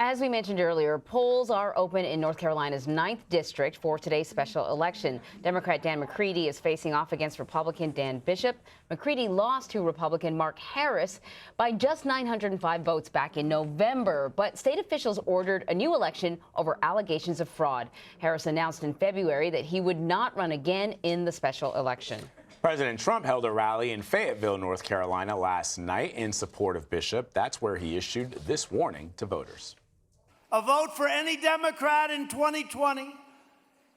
As we mentioned earlier, polls are open in North Carolina's 9th district for today's special election. Democrat Dan McCready is facing off against Republican Dan Bishop. McCready lost to Republican Mark Harris by just 905 votes back in November, but state officials ordered a new election over allegations of fraud. Harris announced in February that he would not run again in the special election. President Trump held a rally in Fayetteville, North Carolina last night in support of Bishop. That's where he issued this warning to voters. A vote for any Democrat in 2020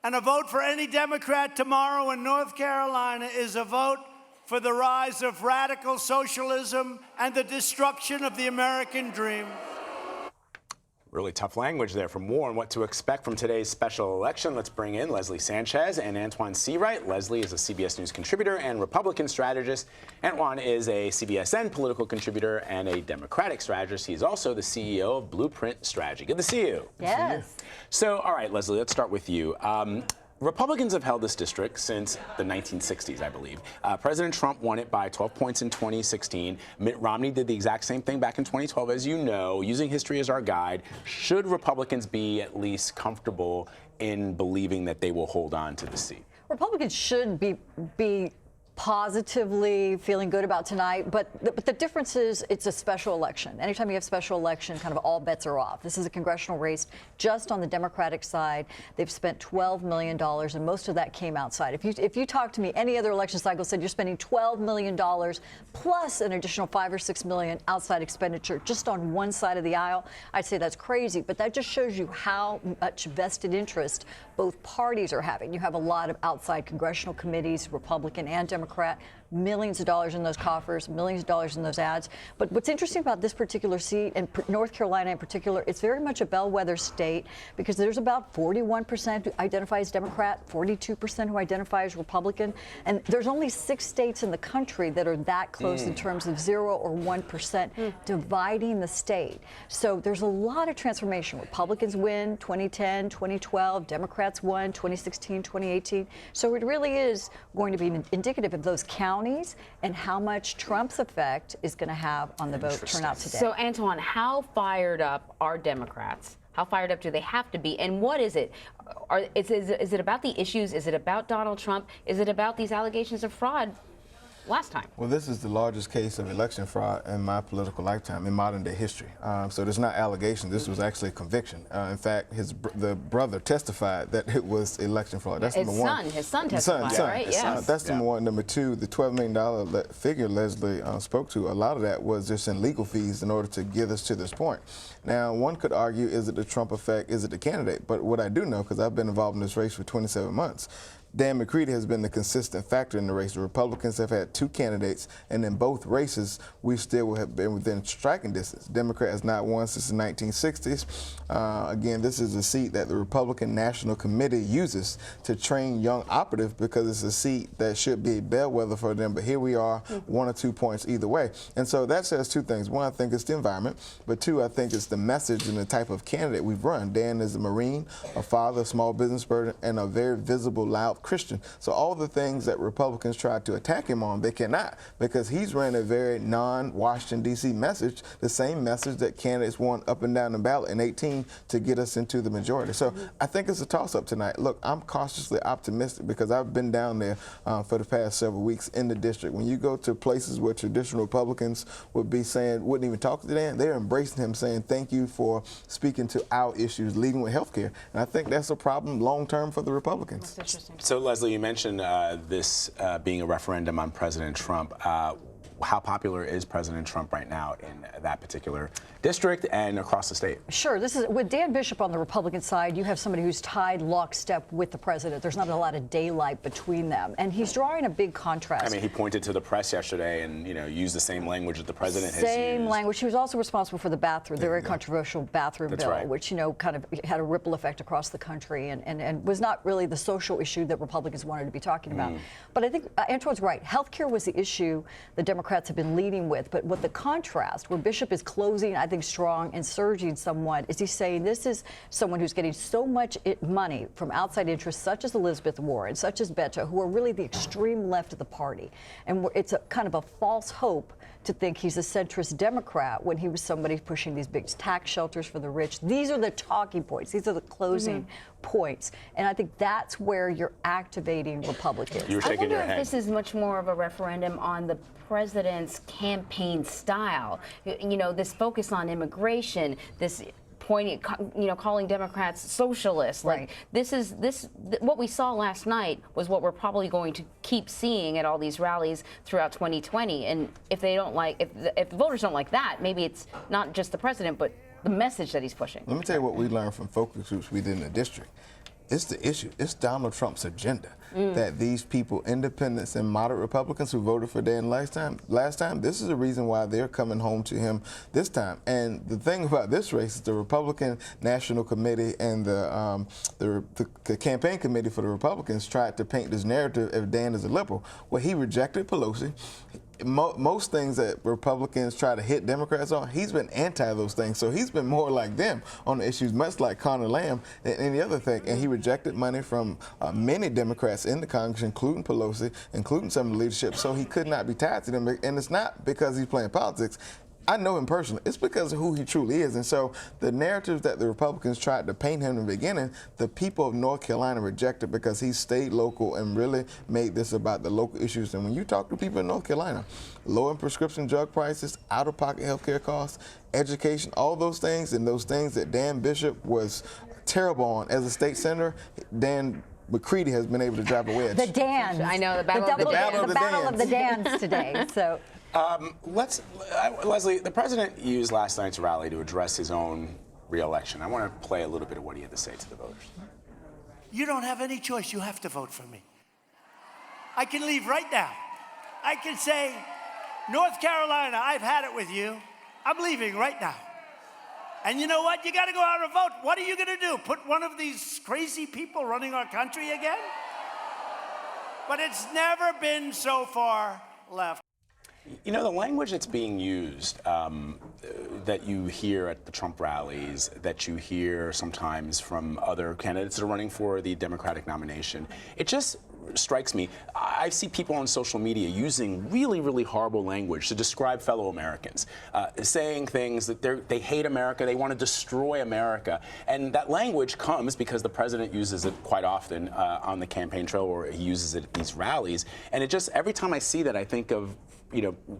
and a vote for any Democrat tomorrow in North Carolina is a vote for the rise of radical socialism and the destruction of the American dream. Really tough language there from Warren. What to expect from today's special election? Let's bring in Leslie Sanchez and Antjuan Seawright. Leslie is a CBS News contributor and Republican strategist. Antjuan is a CBSN political contributor and a Democratic strategist. He's also the CEO of Blueprint Strategy. Good to see you. Yes. So, all right, Leslie, let's start with you. Republicans have held this district since the 1960s, I believe. President Trump won it by 12 points in 2016. Mitt Romney did the exact same thing back in 2012. As you know, using history as our guide, should Republicans be at least comfortable in believing that they will hold on to the seat? Republicans should be positively feeling good about tonight, but the difference is it's a special election. Anytime you have special election, kind of all bets are off. This is a congressional race just on the Democratic side. They've spent $12 million, and most of that came outside. If you talk to me, any other election cycle said you're spending $12 million plus an additional $5 or $6 million outside expenditure just on one side of the aisle, I'd say that's crazy. But that just shows you how much vested interest both parties are having. You have a lot of outside congressional committees, Republican and Democrat, millions of dollars in those coffers, millions of dollars in those ads. But what's interesting about this particular seat, and North Carolina in particular, it's very much a bellwether state because there's about 41% who identify as Democrat, 42% who identify as Republican, and there's only 6 states in the country that are that close in terms of 0 or 1% dividing the state. So there's a lot of transformation. Republicans win 2010, 2012, Democrats won 2016, 2018. So it really is going to be indicative of those counties and how much Trump's effect is going to have on the vote turnout today. So, Antjuan, how fired up are Democrats? How fired up do they have to be? And what is it? Is it about the issues? Is it about Donald Trump? Is it about these allegations of fraud last time? Well, this is the largest case of election fraud in my political lifetime, in modern day history. So there's not allegations. This was actually a conviction. In fact, the brother testified that it was election fraud. That's number one. His son testified, right? Yes. That's number one. Number two, the $12 million figure Leslie spoke to, a lot of that was just in legal fees in order to get us to this point. Now, one could argue, is it the Trump effect? Is it the candidate? But what I do know, because I've been involved in this race for 27 months, Dan McCready has been the consistent factor in the race. The Republicans have had 2 candidates, and in both races, we still have been within striking distance. Democrat has not won since the 1960s. Again, this is a seat that the Republican National Committee uses to train young operatives because it's a seat that should be a bellwether for them. But here we are, 1 or 2 points either way. And so that says 2 things. One, I think it's the environment. But 2, I think it's the message and the type of candidate we've run. Dan is a Marine, a father, a small business person, and a very visible, loud Christian. So all the things that Republicans tried to attack him on, they cannot, because he's ran a very non-Washington, D.C. message, the same message that candidates won up and down the ballot in 18 to get us into the majority. So I think it's a toss-up tonight. Look, I'm cautiously optimistic because I've been down there for the past several weeks in the district. When you go to places where traditional Republicans would be saying, wouldn't even talk to Dan, they're embracing him, saying thank you for speaking to our issues, leading with health care. And I think that's a problem long-term for the Republicans. That's interesting. So, Leslie, you mentioned this being a referendum on President Trump. How popular is President Trump right now in that particular district and across the state? Sure. This is with Dan Bishop on the Republican side. You have somebody who's tied lockstep with the president. There's not a lot of daylight between them, and he's drawing a big contrast. I mean, he pointed to the press yesterday and used the same language that the president has used. Same language. He was also responsible for the bathroom, the very controversial bathroom bill, right. which kind of had a ripple effect across the country, and was not really the social issue that Republicans wanted to be talking about. But I think Antjuan's right. Health care was the issue the Democrats Democrats have been leading with. But what the contrast, where Bishop is closing, I think, strong and surging somewhat, is he's saying this is someone who's getting so much money from outside interests, such as Elizabeth Warren, such as Beto, who are really the extreme left of the party. And it's a kind of a false hope to think he's a centrist Democrat when he was somebody pushing these big tax shelters for the rich. These are the talking points. These are the closing points. And I think that's where you're activating Republicans. You were shaking your I wonder head. if this is much more of a referendum on the president's campaign style. You know, this focus on immigration, this pointing, calling Democrats socialists. Right. Like what we saw last night was what we're probably going to keep seeing at all these rallies throughout 2020. And if they don't like, if the voters don't like that, maybe it's not just the president, but the message that he's pushing. Let me tell you what we learned from focus groups we did in the district. It's the issue. It's Donald Trump's agenda that these people, independents and moderate Republicans who voted for Dan last time, this is the reason why they're coming home to him this time. And the thing about this race is the Republican National Committee and the campaign committee for the Republicans tried to paint this narrative of Dan as a liberal. Well, he rejected Pelosi. Most things that Republicans try to hit Democrats on, he's been anti those things. So he's been more like them on the issues, much like Conor Lamb and any other thing. And he rejected money from many Democrats in the Congress, including Pelosi, including some of the leadership. So he could not be tied to them. And it's not because he's playing politics. I know him personally. It's because of who he truly is. And so the narratives that the Republicans tried to paint him in the beginning, the people of North Carolina rejected because he stayed local and really made this about the local issues. And when you talk to people in North Carolina, lowering prescription drug prices, out-of-pocket health care costs, education, all those things, and those things that Dan Bishop was terrible on as a state senator, Dan McCready has been able to drive a wedge. The Dans. I know, the battle of the Dans today. So. Leslie, the president used last night's rally to address his own re-election. I want to play a little bit of what he had to say to the voters. You don't have any choice. You have to vote for me. I can leave right now. I can say, North Carolina, I've had it with you. I'm leaving right now. And you know what? You got to go out and vote. What are you going to do? Put one of these crazy people running our country again? But it's never been so far left. You know, the language that's being used that you hear at the Trump rallies, that you hear sometimes from other candidates that are running for the Democratic nomination, it just strikes me. I see people on social media using really, really horrible language to describe fellow Americans, saying things that they hate America, they want to destroy America. And that language comes because the president uses it quite often on the campaign trail, or he uses it at these rallies. And it just, every time I see that, I think of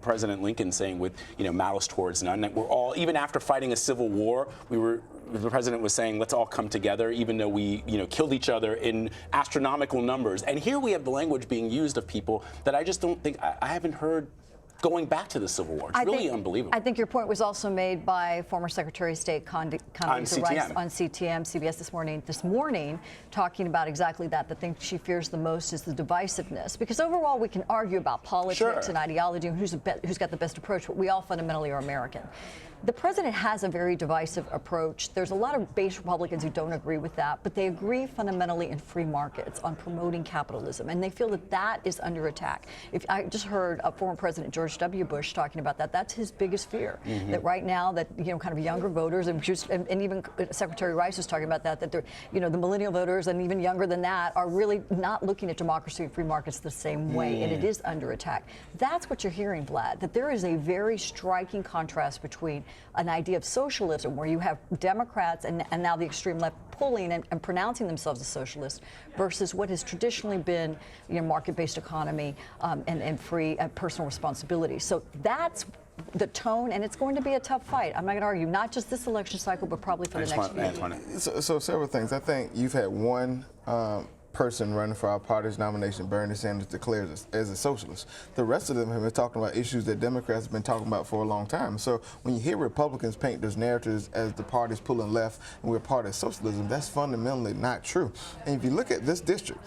President Lincoln saying with, malice towards none, that we're all, even after fighting a civil war, the president was saying, let's all come together, even though we, killed each other in astronomical numbers. And here we have the language being used of people that I just don't think, I haven't heard going back to the Civil War. It's really unbelievable. I think your point was also made by former Secretary of State Condoleezza Rice on CTM, CBS this morning, talking about exactly that. The thing she fears the most is the divisiveness. Because overall, we can argue about politics and ideology and who's got the best approach, but we all fundamentally are American. The president has a very divisive approach. There's a lot of base Republicans who don't agree with that, but they agree fundamentally in free markets, on promoting capitalism, and they feel that that is under attack. If I just heard former President George W. Bush talking about that, that's his biggest fear. That right now, that kind of younger voters, and even Secretary Rice was talking about that they're, the millennial voters and even younger than that are really not looking at democracy and free markets the same way, and it is under attack. That's what you're hearing, Vlad. That there is a very striking contrast between an idea of socialism, where you have Democrats and now the extreme left pulling and pronouncing themselves as socialists, versus what has traditionally been, market-based economy and free personal responsibility. So that's the tone, and it's going to be a tough fight. I'm not going to argue, not just this election cycle, but probably for the next few. So several things. I think you've had one person running for our party's nomination, Bernie Sanders, declares as a socialist. The rest of them have been talking about issues that Democrats have been talking about for a long time. So when you hear Republicans paint those narratives as the party's pulling left and we're part of socialism, that's fundamentally not true. And if you look at this district,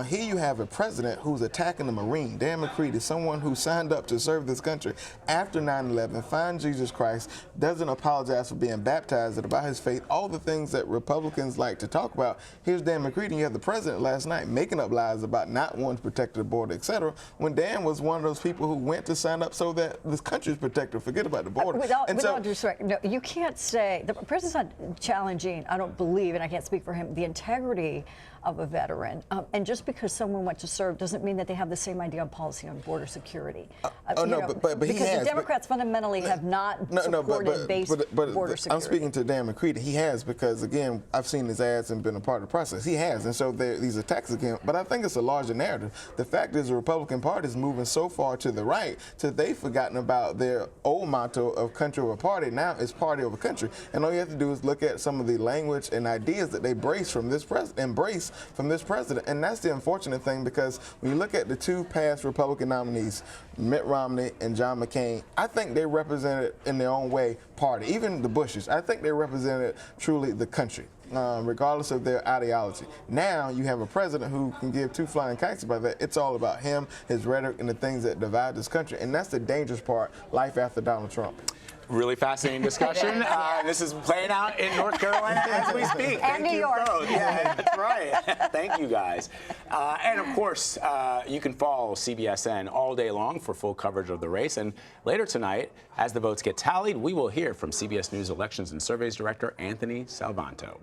here you have a president who's attacking a Marine, Dan McCready, someone who signed up to serve this country after 9/11, finds Jesus Christ, doesn't apologize for being baptized about his faith, all the things that Republicans like to talk about. Here's Dan McCready, and you have the president last last night, making up lies about not wanting to protect the border, et cetera, when Dan was one of those people who went to sign up so that this country is protected. Forget about the border. With all due respect, no, you can't say, the president's not challenging, I don't believe, and I can't speak for him, the integrity of a veteran. And just because someone went to serve doesn't mean that they have the same idea on policy on border security. But he because has. The Democrats fundamentally have not supported base border security. I'm speaking to Dan McCready. He has, because, again, I've seen his ads and been a part of the process. He has, and so these attacks again. But I think it's a larger narrative. The fact is the Republican Party is moving so far to the right that they've forgotten about their old motto of country over party. Now it's party over country. And all you have to do is look at some of the language and ideas that they embrace from this president. And that's the unfortunate thing, because when you look at the two past Republican nominees, Mitt Romney and John McCain, I think they represented in their own way party. Even the Bushes, I think they represented truly the country. Regardless of their ideology. Now you have a president who can give two flying kites about that. It's all about him, his rhetoric, and the things that divide this country. And that's the dangerous part, life after Donald Trump. Really fascinating discussion. This is playing out in North Carolina as we speak. And Thank New you York. both. Yeah, that's right. Thank you, guys. And of course, you can follow CBSN all day long for full coverage of the race. And later tonight, as the votes get tallied, we will hear from CBS News Elections and Surveys Director Anthony Salvanto.